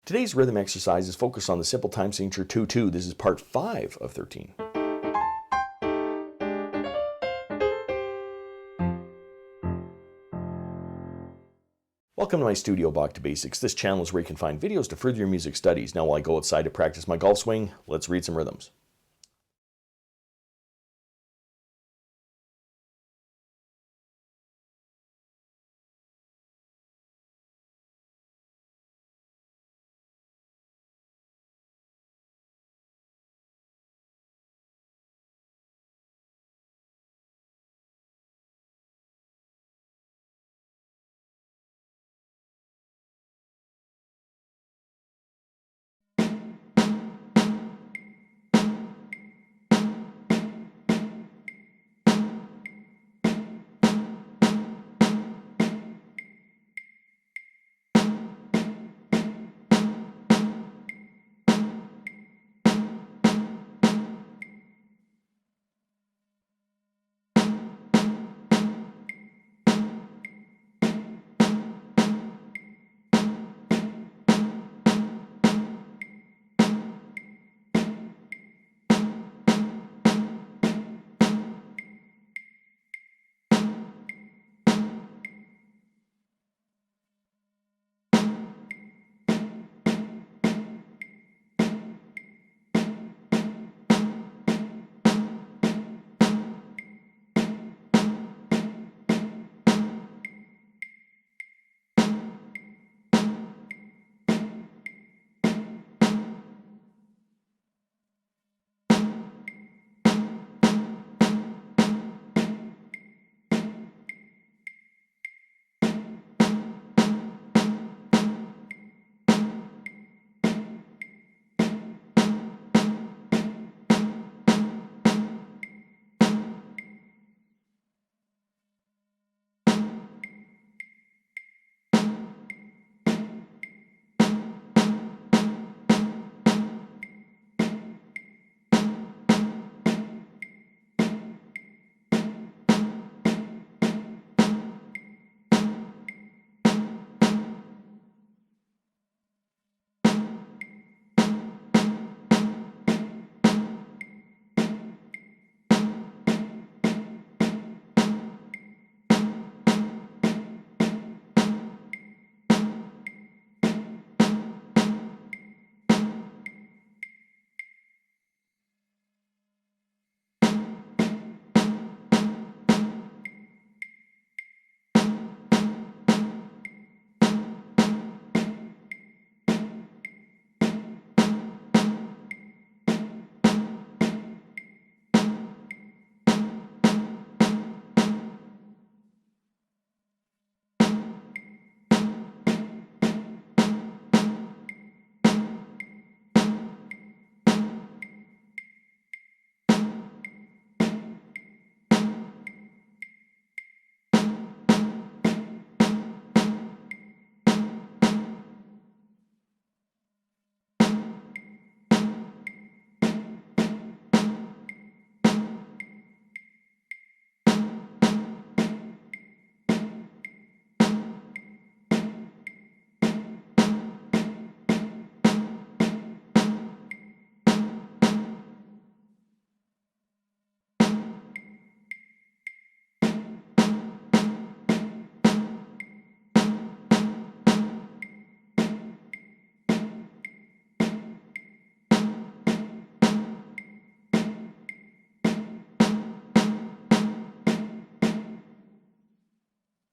Today's rhythm exercise is focused on the simple time signature 2-2. This is part 5 of 13. Welcome to my studio, Bach To Basics. This channel is where you can find videos to further your music studies. Now while I go outside to practice my golf swing, let's read some rhythms.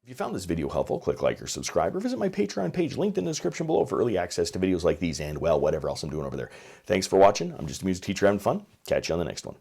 If you found this video helpful, click like or subscribe, or visit my Patreon page linked in the description below for early access to videos like these and, well, whatever else I'm doing over there. Thanks for watching. I'm just a music teacher having fun. Catch you on the next one.